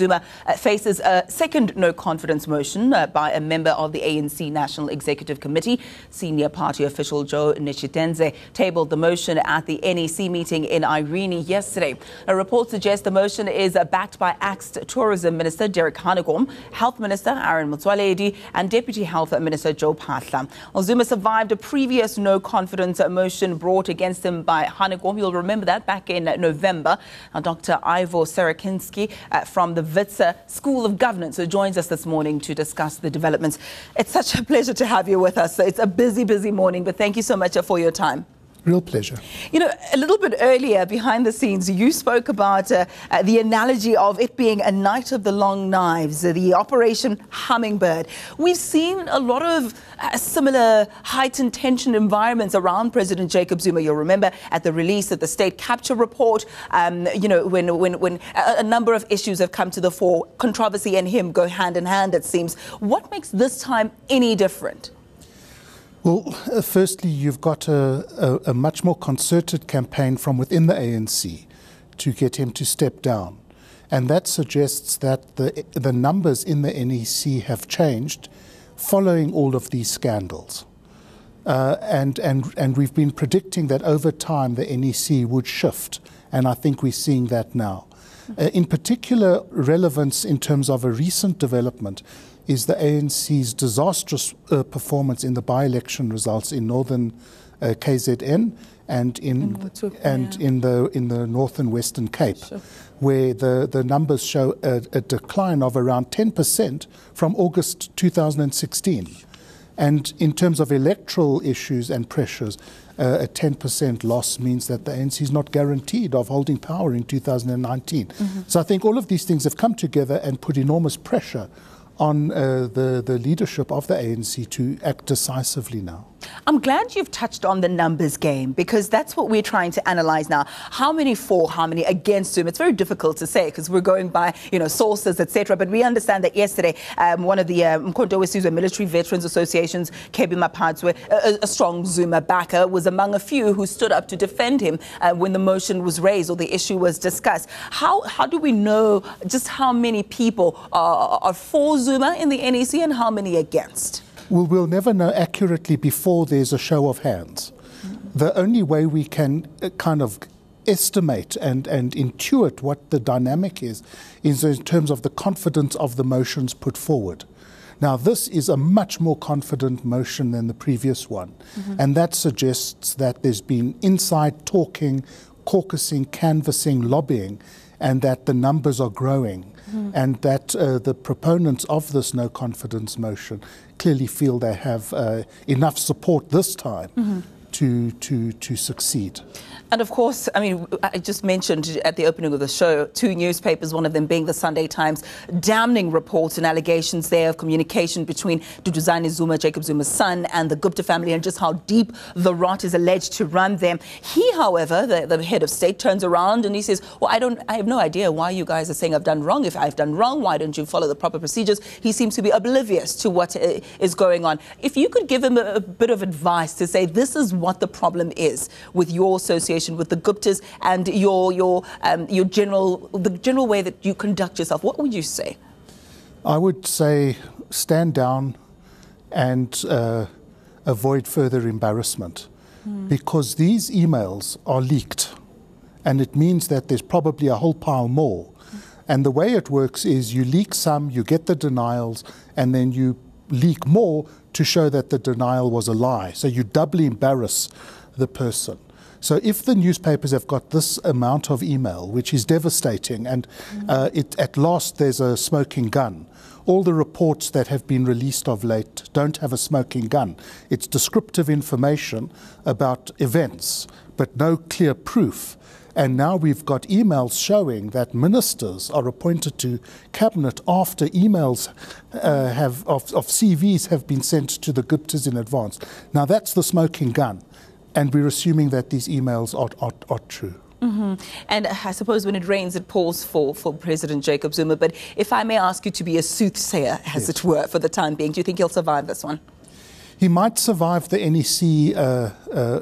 Zuma faces a second no-confidence motion by a member of the ANC National Executive Committee. Senior party official Joe Nchitenze tabled the motion at the NEC meeting in Irene yesterday. A report suggests the motion is backed by axed Tourism Minister Derek Hanekom, Health Minister Motsoaledi, and Deputy Health Minister Phaahla. Well, Zuma survived a previous no-confidence motion brought against him by Hanekom. You'll remember that back in November. Now, Dr. Ivor Sarakinsky from the Wits School of Governance joins us this morning to discuss the developments. It's such a pleasure to have you with us. It's a busy morning, but thank you so much for your time. Real pleasure. You know, a little bit earlier, behind the scenes, you spoke about the analogy of it being a night of the long knives, the Operation Hummingbird. We've seen a lot of similar heightened tension environments around President Jacob Zuma. You'll remember at the release of the state capture report, you know, when a number of issues have come to the fore, controversy and him go hand in hand, it seems. What makes this time any different? Well, firstly, you've got a much more concerted campaign from within the ANC to get him to step down. And that suggests that the numbers in the NEC have changed following all of these scandals. And we've been predicting that over time the NEC would shift. And I think we're seeing that now. In particular relevance in terms of a recent development is the ANC's disastrous performance in the by-election results in northern KZN and in the North and Western Cape, sure, where the numbers show a decline of around 10% from August 2016. And in terms of electoral issues and pressures, a 10% loss means that the ANC is not guaranteed of holding power in 2019. So I think all of these things have come together and put enormous pressure on the leadership of the ANC to act decisively now. I'm glad you've touched on the numbers game, because that's what we're trying to analyze now. How many for, how many against Zuma? It's very difficult to say because we're going by, you know, sources, etc. But we understand that yesterday, one of the Mkhonto Military Veterans Associations, KB Mapatswe, a strong Zuma backer, was among a few who stood up to defend him when the motion was raised or the issue was discussed. How do we know just how many people are for Zuma in the NEC and how many against? Well, we'll never know accurately before there's a show of hands. The only way we can kind of estimate and intuit what the dynamic is in terms of the confidence of the motions put forward. Now, this is a much more confident motion than the previous one, and that suggests that there's been inside talking, caucusing, canvassing, lobbying, and that the numbers are growing, and that the proponents of this no-confidence motion clearly feel they have enough support this time to succeed. And of course, I mean, I just mentioned at the opening of the show, two newspapers, one of them being the Sunday Times, damning reports and allegations there of communication between Duduzane Zuma, Jacob Zuma's son, and the Gupta family, and just how deep the rot is alleged to run them. He, however, the head of state, turns around and he says, well, I have no idea why you guys are saying I've done wrong. If I've done wrong, why don't you follow the proper procedures? He seems to be oblivious to what is going on. If you could give him a bit of advice to say this is what the problem is with your association with the Guptas and the general way that you conduct yourself, what would you say? I would say stand down and avoid further embarrassment, because these emails are leaked, and it means that there's probably a whole pile more. And the way it works is you leak some, you get the denials, and then you leak more to show that the denial was a lie. So you doubly embarrass the person. So if the newspapers have got this amount of email, which is devastating, and at last there's a smoking gun. All the reports that have been released of late don't have a smoking gun. It's descriptive information about events, but no clear proof. And now we've got emails showing that ministers are appointed to cabinet after emails of CVs have been sent to the Guptas in advance. Now that's the smoking gun. And we're assuming that these emails are true. And I suppose when it rains, it pours for President Jacob Zuma. But if I may ask you to be a soothsayer, as it were, for the time being, do you think he'll survive this one? He might survive the NEC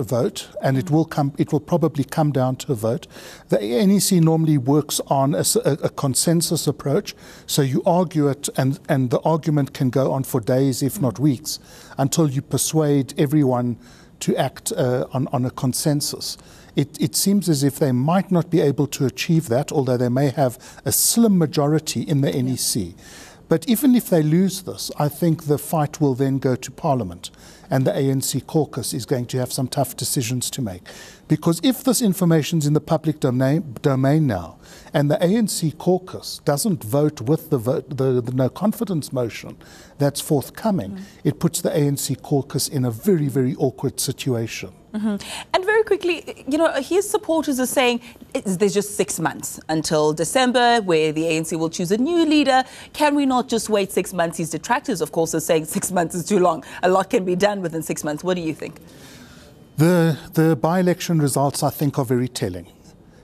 vote, and it will probably come down to a vote. The NEC normally works on a consensus approach, so you argue it, and the argument can go on for days, if not weeks, until you persuade everyone to act on a consensus. It seems as if they might not be able to achieve that, although they may have a slim majority in the NEC. But even if they lose this, I think the fight will then go to Parliament, and the ANC caucus is going to have some tough decisions to make. Because if this information is in the public domain now, and the ANC caucus doesn't vote with the no confidence motion that's forthcoming, it puts the ANC caucus in a very, very awkward situation. And very quickly, you know, his supporters are saying there's just 6 months until December, where the ANC will choose a new leader. Can we not just wait 6 months? His detractors, of course, are saying 6 months is too long. A lot can be done within 6 months. What do you think? The by-election results, I think, are very telling.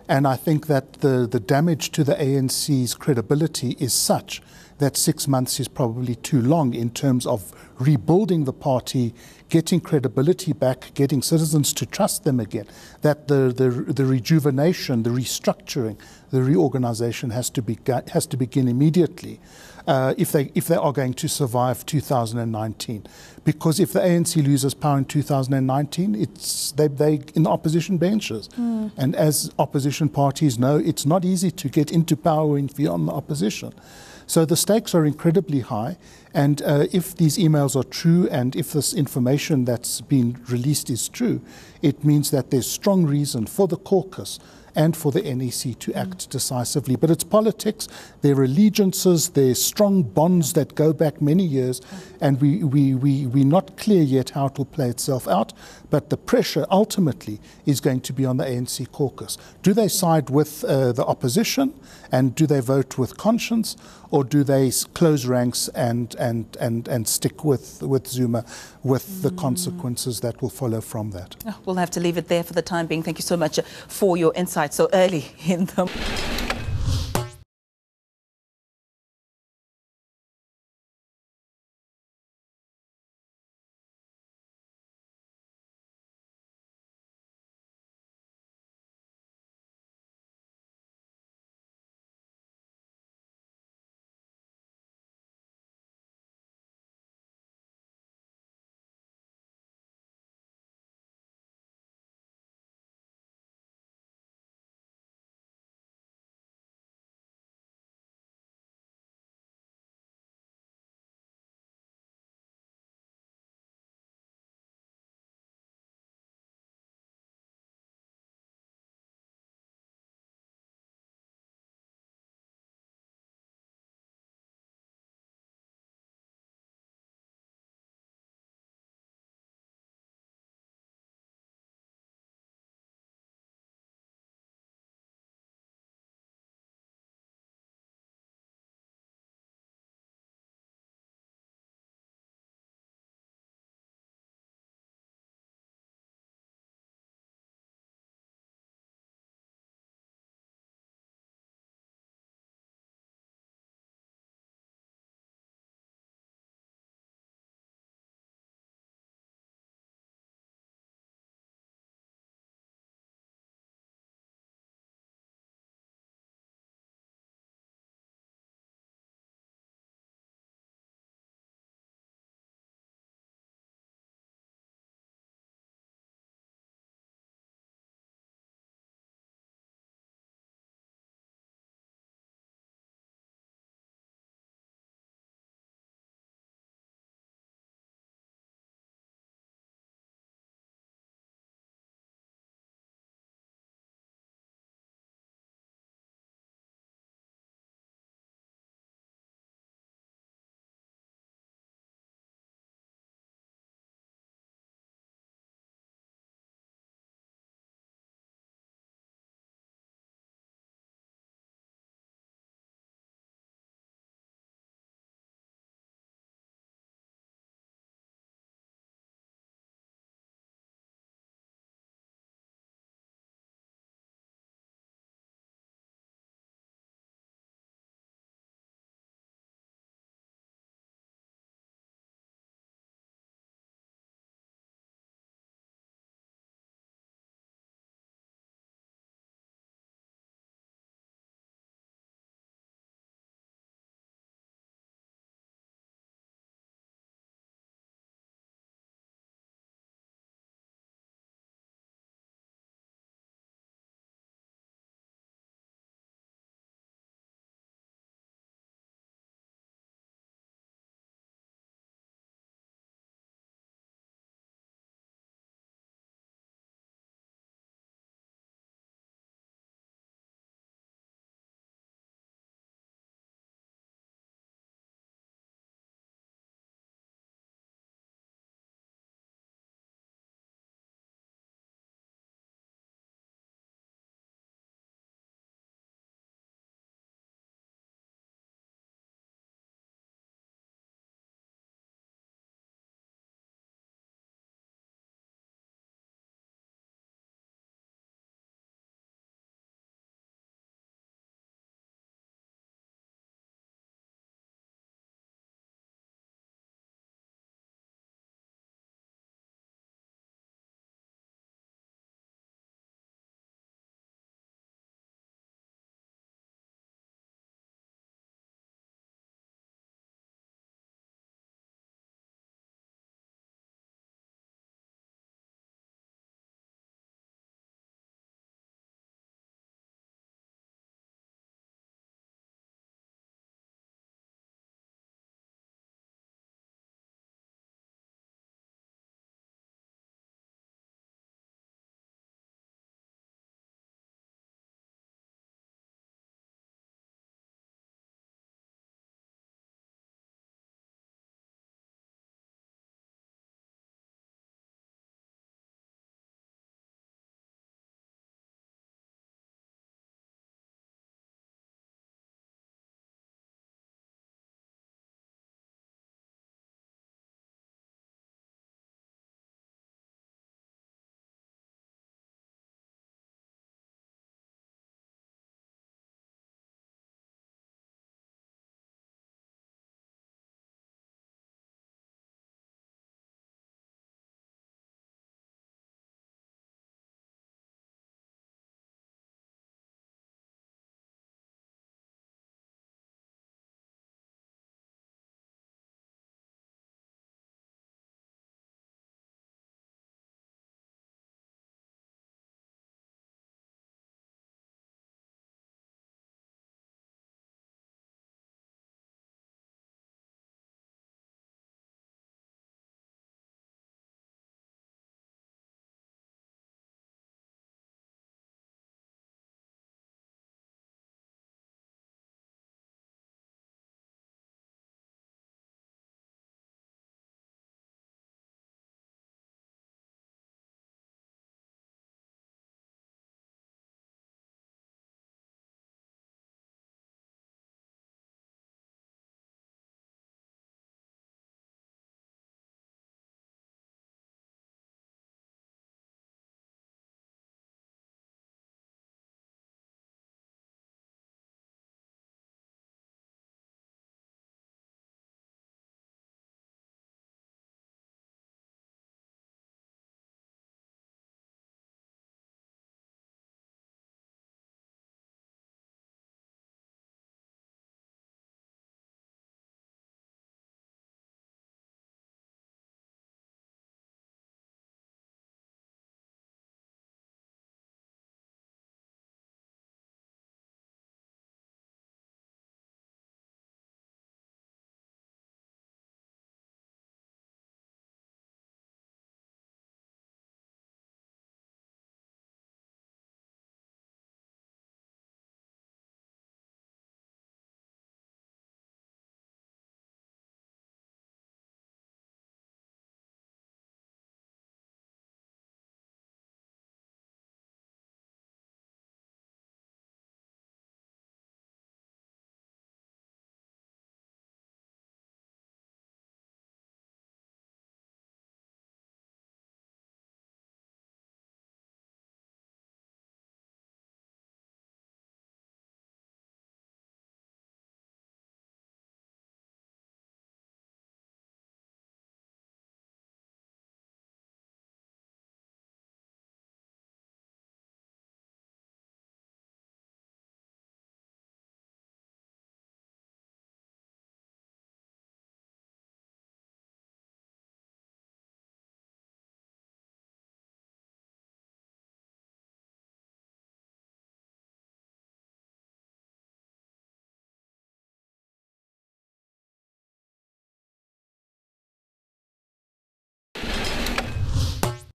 And I think that the damage to the ANC's credibility is such that 6 months is probably too long in terms of rebuilding the party, getting credibility back, getting citizens to trust them again, that the rejuvenation, the restructuring, the reorganization has to begin immediately if they are going to survive 2019. Because if the ANC loses power in 2019, they in the opposition benches. And as opposition parties know, it's not easy to get into power if you're on the opposition. So the stakes are incredibly high, and if these emails are true, and if this information that's been released is true, it means that there's strong reason for the caucus and for the NEC to act decisively. But it's politics, there are allegiances, there's strong bonds that go back many years, and we're not clear yet how it will play itself out, but the pressure ultimately is going to be on the ANC caucus. Do they side with the opposition, and do they vote with conscience, or do they close ranks and stick with Zuma, with the consequences that will follow from that? We'll have to leave it there for the time being. Thank you so much for your insight so early in the